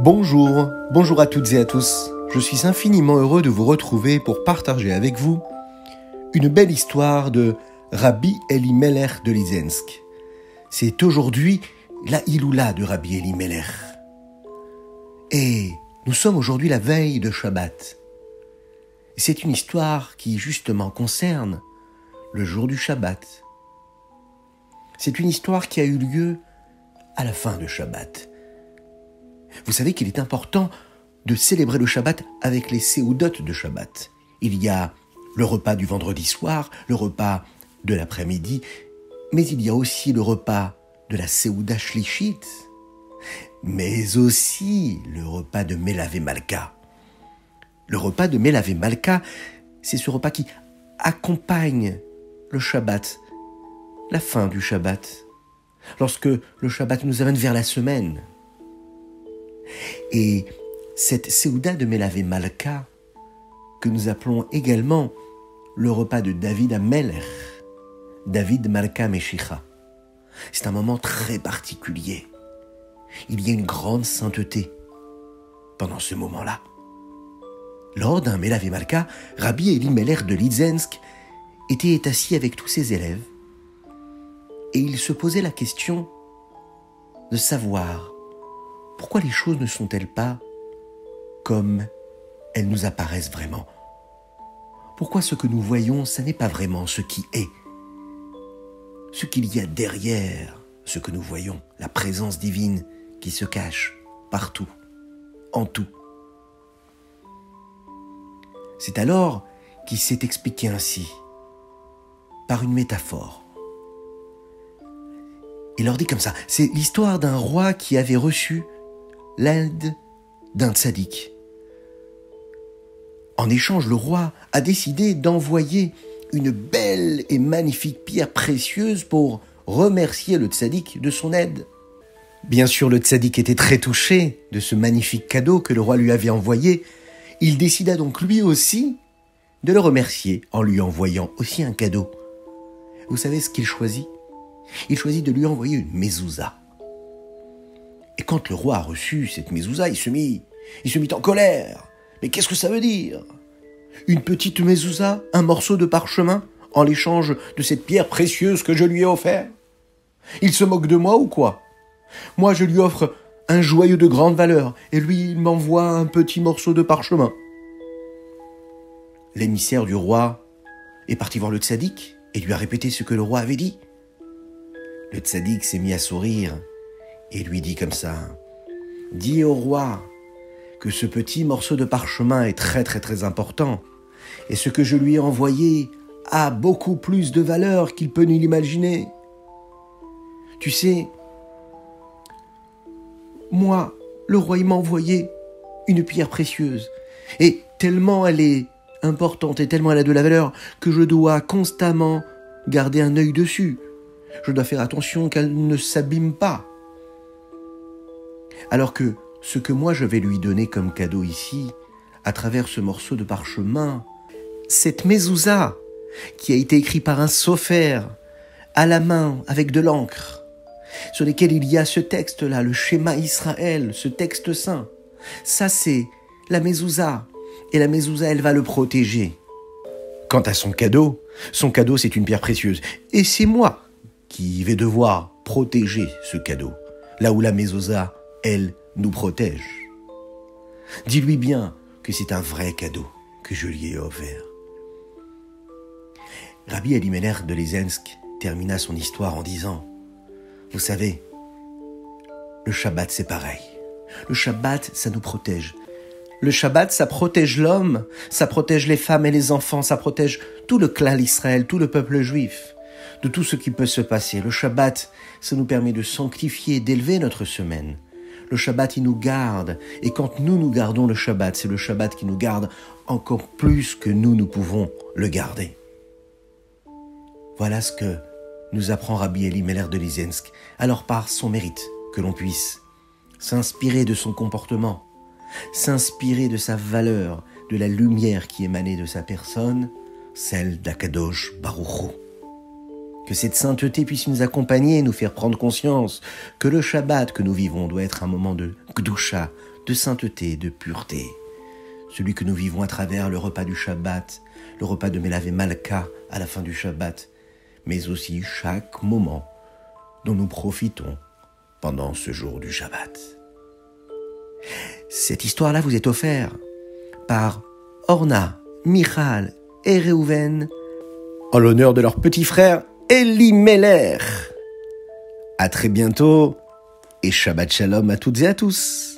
Bonjour à toutes et à tous. Je suis infiniment heureux de vous retrouver pour partager avec vous une belle histoire de Rabbi Elimelech de Lizensk. C'est aujourd'hui la Iloula de Rabbi Elimelech. Et nous sommes aujourd'hui la veille de Shabbat. C'est une histoire qui justement concerne le jour du Shabbat. C'est une histoire qui a eu lieu à la fin de Shabbat. Vous savez qu'il est important de célébrer le Shabbat avec les séoudotes de Shabbat. Il y a le repas du vendredi soir, le repas de l'après-midi, mais il y a aussi le repas de la séouda shlichit, mais aussi le repas de Melavé Malka. Le repas de Melavé Malka, c'est ce repas qui accompagne le Shabbat, la fin du Shabbat, lorsque le Shabbat nous amène vers la semaine. Et cette séouda de Melavé Malka, que nous appelons également le repas de David Amelech, David Malka Meshicha, c'est un moment très particulier. Il y a une grande sainteté pendant ce moment-là. Lors d'un Melavé Malka, Rabbi Elimelech de Lizensk était assis avec tous ses élèves et il se posait la question de savoir pourquoi les choses ne sont-elles pas comme elles nous apparaissent vraiment? Pourquoi ce que nous voyons, ça n'est pas vraiment ce qui est? Ce qu'il y a derrière ce que nous voyons, la présence divine qui se cache partout, en tout. C'est alors qu'il s'est expliqué ainsi, par une métaphore. Il leur dit comme ça, c'est l'histoire d'un roi qui avait reçu l'aide d'un tzaddik. En échange, le roi a décidé d'envoyer une belle et magnifique pierre précieuse pour remercier le tzaddik de son aide. Bien sûr, le tzaddik était très touché de ce magnifique cadeau que le roi lui avait envoyé. Il décida donc lui aussi de le remercier en lui envoyant aussi un cadeau. Vous savez ce qu'il choisit? Il choisit de lui envoyer une mezouza. Et quand le roi a reçu cette mezouza, il se mit en colère. Mais qu'est-ce que ça veut dire? Une petite mezouza, un morceau de parchemin, en l'échange de cette pierre précieuse que je lui ai offert? Il se moque de moi ou quoi? Moi, je lui offre un joyau de grande valeur, et lui, il m'envoie un petit morceau de parchemin. L'émissaire du roi est parti voir le tzaddik et lui a répété ce que le roi avait dit. Le tzaddik s'est mis à sourire et lui dit comme ça, « Dis au roi que ce petit morceau de parchemin est très très très important et ce que je lui ai envoyé a beaucoup plus de valeur qu'il peut ni l'imaginer. Tu sais, moi, le roi il m'a envoyé une pierre précieuse et tellement elle est importante et tellement elle a de la valeur que je dois constamment garder un œil dessus. Je dois faire attention qu'elle ne s'abîme pas. Alors que ce que moi je vais lui donner comme cadeau ici, à travers ce morceau de parchemin, cette mezouza qui a été écrite par un sofer à la main avec de l'encre, sur lesquels il y a ce texte-là, le Shema Israël, ce texte saint. Ça c'est la mezouza, et la mezouza elle va le protéger. Quant à son cadeau c'est une pierre précieuse, et c'est moi qui vais devoir protéger ce cadeau, là où la mezouza, elle, nous protège. Dis-lui bien que c'est un vrai cadeau que je lui ai offert. Rabbi Elimelech de Lizensk termina son histoire en disant, vous savez, le Shabbat c'est pareil. Le Shabbat, ça nous protège. Le Shabbat, ça protège l'homme, ça protège les femmes et les enfants, ça protège tout le clan d'Israël, tout le peuple juif, de tout ce qui peut se passer. Le Shabbat, ça nous permet de sanctifier, d'élever notre semaine. Le Shabbat, il nous garde. Et quand nous gardons le Shabbat, c'est le Shabbat qui nous garde encore plus que nous pouvons le garder. Voilà ce que nous apprend Rabbi Elimelech de Lizensk. Alors par son mérite, que l'on puisse s'inspirer de son comportement, s'inspirer de sa valeur, de la lumière qui émanait de sa personne, celle d'Akadosh Baruch Hu. Que cette sainteté puisse nous accompagner et nous faire prendre conscience que le Shabbat que nous vivons doit être un moment de Gdusha, de sainteté, de pureté. Celui que nous vivons à travers le repas du Shabbat, le repas de Melavé Malka à la fin du Shabbat, mais aussi chaque moment dont nous profitons pendant ce jour du Shabbat. Cette histoire-là vous est offerte par Orna, Michal et Reuven en l'honneur de leur petit frère Elimelech. À très bientôt et Shabbat Shalom à toutes et à tous.